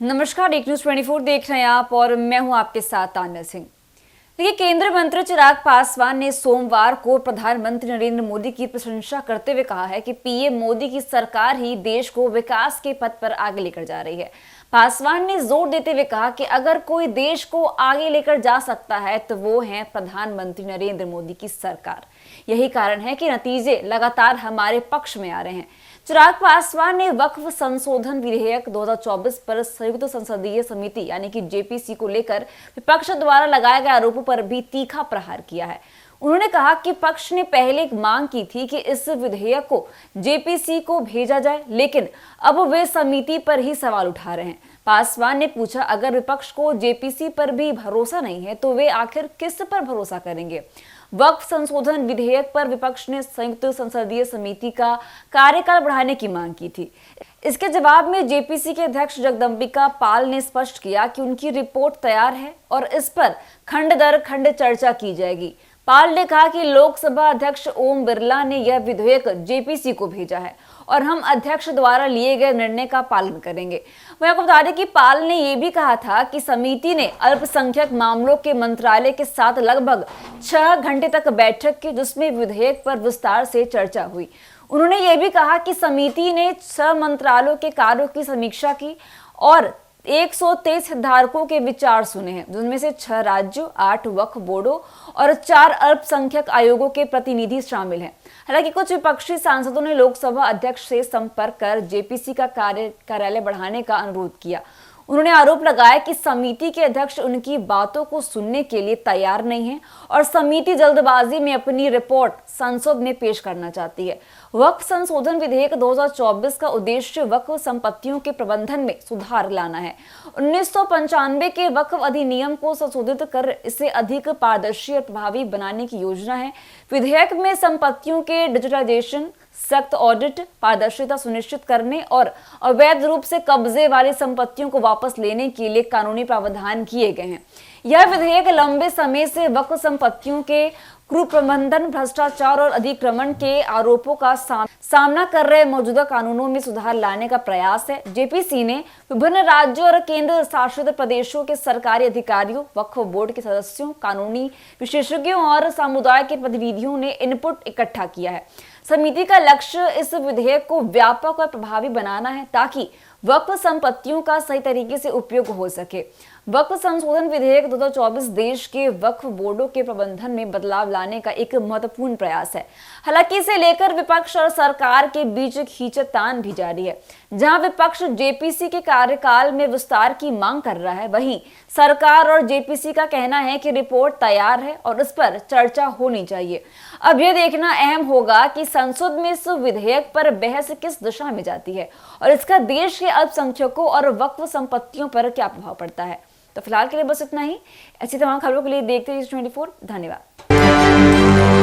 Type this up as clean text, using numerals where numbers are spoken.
नमस्कार, एक न्यूज 24 देख रहे हैं आप और मैं हूं आपके साथ तान्या सिंह। देखिए, केंद्रीय मंत्री चिराग पासवान ने सोमवार को प्रधानमंत्री नरेंद्र मोदी की प्रशंसा करते हुए कहा है कि पीएम मोदी की सरकार ही देश को विकास के पथ पर आगे लेकर जा रही है। पासवान ने जोर देते हुए कहा कि अगर कोई देश को आगे लेकर जा सकता है तो वो है प्रधानमंत्री नरेंद्र मोदी की सरकार। यही कारण है कि नतीजे लगातार हमारे पक्ष में आ रहे हैं। चिराग पासवान ने वक्फ संशोधन विधेयक 2024 पर संयुक्त संसदीय समिति यानी कि जेपीसी को लेकर विपक्ष द्वारा लगाए गए आरोपों पर भी तीखा प्रहार किया है। उन्होंने कहा कि पक्ष ने पहले एक मांग की थी कि इस विधेयक को जेपीसी को भेजा जाए, लेकिन अब वे समिति पर ही सवाल उठा रहे हैं। पासवान ने पूछा, अगर विपक्ष को जेपीसी पर भी भरोसा नहीं है तो वे आखिर किस पर भरोसा करेंगे। वक्फ संशोधन विधेयक पर विपक्ष ने संयुक्त संसदीय समिति का कार्यकाल बढ़ाने की मांग की थी। इसके जवाब में जेपीसी के अध्यक्ष जगदंबिका पाल ने स्पष्ट किया कि उनकी रिपोर्ट तैयार है और इस पर खंड दर खंड चर्चा की जाएगी। पाल ने कहा कि लोकसभा अध्यक्ष ओम बिरला ने यह विधेयक जेपीसी को भेजा है और हम अध्यक्ष द्वारा लिए गए निर्णय का पालन करेंगे। वहीं आपको बता दें कि पाल ने यह भी कहा था कि समिति ने अल्पसंख्यक मामलों के मंत्रालय के साथ लगभग 6 घंटे तक बैठक की, जिसमें विधेयक पर विस्तार से चर्चा हुई। उन्होंने यह भी कहा कि समिति ने 6 मंत्रालयों के कार्यों की समीक्षा की और 123 हितधारकों के विचार सुने हैं, जिनमें से 6 राज्यों, 8 वक्फ बोर्डों और 4 अल्पसंख्यक आयोगों के प्रतिनिधि शामिल हैं। हालांकि कुछ विपक्षी सांसदों ने लोकसभा अध्यक्ष से संपर्क कर जेपीसी का कार्यालय बढ़ाने का अनुरोध किया। उन्होंने आरोप लगाया कि समिति के अध्यक्ष उनकी बातों को सुनने के लिए तैयार नहीं है और समिति जल्दबाजी में अपनी रिपोर्ट संसद में पेश करना चाहती है। वक्फ संशोधन विधेयक 2024 का उद्देश्य वक्फ संपत्तियों के प्रबंधन में सुधार लाना है। 1995 के वक्फ अधिनियम को संशोधित कर इसे अधिक पारदर्शी और प्रभावी बनाने की योजना है। विधेयक में संपत्तियों के डिजिटाइजेशन, सख्त ऑडिट, पारदर्शिता सुनिश्चित करने और अवैध रूप से कब्जे वाली संपत्तियों को वापस लेने के लिए कानूनी प्रावधान किए गए हैं। यह विधेयक लंबे समय से वक्फ संपत्तियों के कुप्रबंधन, भ्रष्टाचार और अधिक्रमण के आरोपों का सामना कर रहे मौजूदा कानूनों में सुधार लाने का प्रयास है। जेपीसी ने विभिन्न राज्यों और केंद्र शासित प्रदेशों के सरकारी अधिकारियों, वक्फ बोर्ड के सदस्यों, कानूनी विशेषज्ञों और समुदाय के प्रतिनिधियों ने इनपुट इकट्ठा किया है। समिति का लक्ष्य इस विधेयक को व्यापक और प्रभावी बनाना है ताकि वक्फ संपत्तियों का सही तरीके से उपयोग हो सके। वक्फ संशोधन विधेयक 2024 देश के वक्फ बोर्डों के प्रबंधन में बदलाव लाने का एक महत्वपूर्ण प्रयास है। हालांकि इसे लेकर विपक्ष और सरकार के बीच खींचतान भी जारी है। जहां विपक्ष जेपीसी के कार्यकाल में विस्तार की मांग कर रहा है, वहीं सरकार और जेपीसी का कहना है कि रिपोर्ट तैयार है और इस पर चर्चा होनी चाहिए। अब यह देखना अहम होगा कि संसद में इस विधेयक पर बहस किस दिशा में जाती है और इसका देश के अल्पसंख्यकों और वक्फ संपत्तियों पर क्या प्रभाव पड़ता है। तो फिलहाल के लिए बस इतना ही। ऐसी तमाम खबरों के लिए देखते रहिए 24। धन्यवाद।